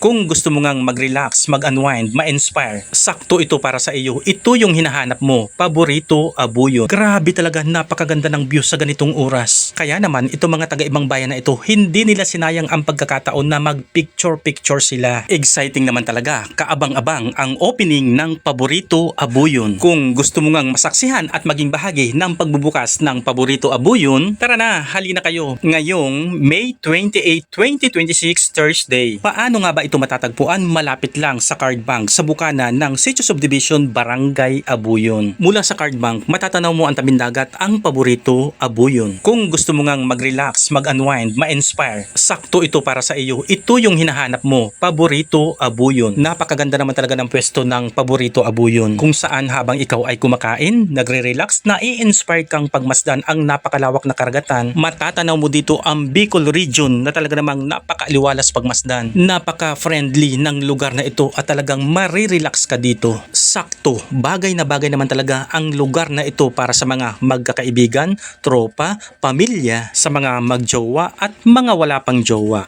Kung gusto mo ngang mag-relax, mag-unwind, ma-inspire, sakto ito para sa iyo. Ito yung hinahanap mo. Paborito Abuyon. Grabe talaga, napakaganda ng view sa ganitong oras. Kaya naman, ito mga taga-ibang bayan na ito, hindi nila sinayang ang pagkakataon na mag-picture-picture sila. Exciting naman talaga, kaabang-abang ang opening ng Paborito Abuyon. Kung gusto mo ngang masaksihan at maging bahagi ng pagbubukas ng Paborito Abuyon, tara na, halina kayo. Ngayong May 28, 2026, Thursday. Paano nga ba ito matatagpuan? Malapit lang sa Card Bank sa bukana ng Sitio Subdivision, Barangay Abuyon. Mula sa Card Bank, matatanaw mo ang tabing dagat, ang Paborito Abuyon. Kung gusto mo ngang mag-relax, mag-unwind, ma-inspire, sakto ito para sa iyo. Ito yung hinahanap mo, Paborito Abuyon. Napakaganda naman talaga ng pwesto ng Paborito Abuyon, kung saan habang ikaw ay kumakain, nagre-relax, na-i-inspire kang pagmasdan ang napakalawak na karagatan. Matatanaw mo dito ang Bicol Region na talaga namang napakaaliwalas pagmasdan. Napaka-friendly ng lugar na ito at talagang marirelax ka dito. Sakto, bagay na bagay naman talaga ang lugar na ito para sa mga magkakaibigan, tropa, pamilya, sa mga magjowa at mga wala pang jowa.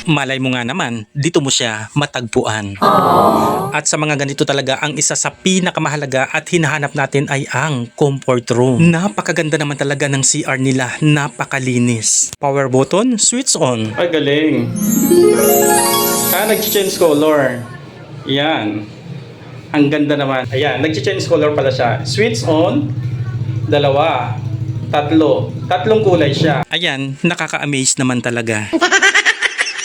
Malay mo nga naman, dito mo siya matagpuan. At sa mga ganito talaga, ang isa sa pinakamahalaga at hinahanap natin ay ang comfort room. Napakaganda naman talaga ng CR nila, napakalinis. Power button, switch on. Ay, galing. Nag-change color. Yan. Ang ganda naman. Ayan, nag-change color pala siya. Switch on, dalawa, tatlo. Tatlong kulay siya. Ayan, nakaka-amaze naman talaga.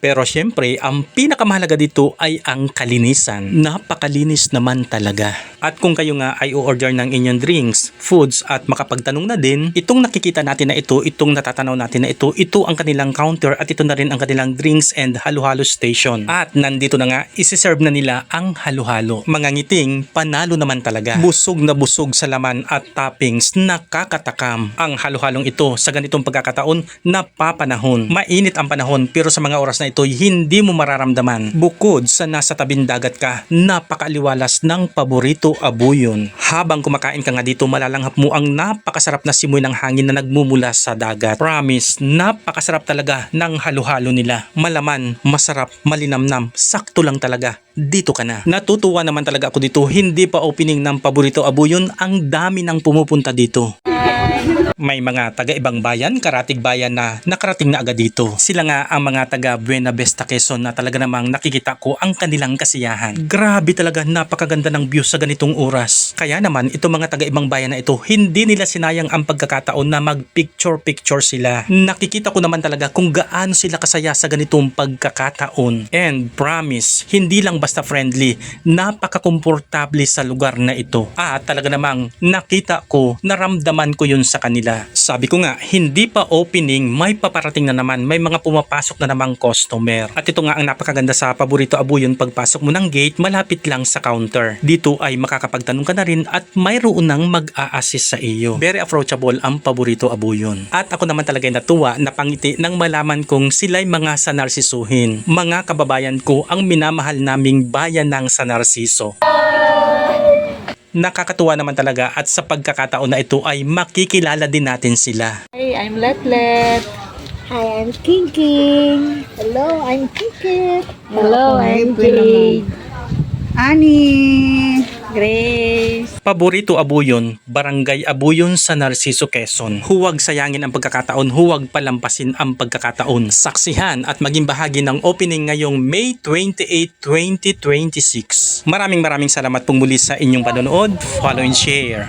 Pero syempre, ang pinakamahalaga dito ay ang kalinisan. Napakalinis naman talaga. At kung kayo nga ay o-order ng inyong drinks, foods at makapagtanong na din, itong nakikita natin na ito, itong natatanaw natin na ito ang kanilang counter at ito na rin ang kanilang drinks and halo-halo station. At nandito na nga, isi-serve na nila ang halo-halo. Mga ngiting, panalo naman talaga. Busog na busog sa laman at toppings, nakakatakam. Ang halo-halong ito sa ganitong pagkakataon, napapanahon. Mainit ang panahon pero sa mga oras na ito hindi mo mararamdaman. Bukod sa nasa tabing dagat ka, napakaaliwalas ng Paborito Abuyon. Habang kumakain ka nga dito, malalanghap mo ang napakasarap na simoy ng hangin na nagmumula sa dagat. Promise, napakasarap talaga ng halo-halo nila. Malaman, masarap, malinamnam, sakto lang talaga. Dito ka na. Natutuwa naman talaga ako dito. Hindi pa opening ng Paborito Abuyon, ang dami nang pumupunta dito. May mga taga-ibang bayan, karatig bayan na nakarating na agad dito. Sila nga ang mga taga Buena Vista, Quezon na talaga namang nakikita ko ang kanilang kasiyahan. Grabe talaga, napakaganda ng view sa ganitong oras. Kaya naman, ito mga taga-ibang bayan na ito, hindi nila sinayang ang pagkakataon na mag-picture-picture sila. Nakikita ko naman talaga kung gaano sila kasaya sa ganitong pagkakataon. And promise, hindi lang basta friendly, napaka-komportable sa lugar na ito. At talaga namang nakita ko, naramdaman ko yun sa kanila. Sabi ko nga, hindi pa opening, may paparating na naman, may mga pumapasok na namang customer. At ito nga ang napakaganda sa Paborito Abuyon, pagpasok mo ng gate, malapit lang sa counter. Dito ay makakapagtanong ka na rin at mayroon nang mag-a-assist sa iyo. Very approachable ang Paborito Abuyon. At ako naman talaga natuwa, napangiti nang malaman kong sila'y mga San Narcisuhin. Mga kababayan ko, ang minamahal naming bayan ng San Narciso. Nakakatuwa naman talaga at sa pagkakataon na ito ay makikilala din natin sila. Hey, I'm Letlet. Hi, I'm King King. Hello, I'm Kikit. Hello, I'm Jade. Ani. Grace. Paborito Abuyon, Barangay Abuyon sa Narciso, Quezon. Huwag sayangin ang pagkakataon, huwag palampasin ang pagkakataon. Saksihan at maging bahagi ng opening ngayong May 28, 2026. Maraming salamat pong muli sa inyong panonood. Follow and share.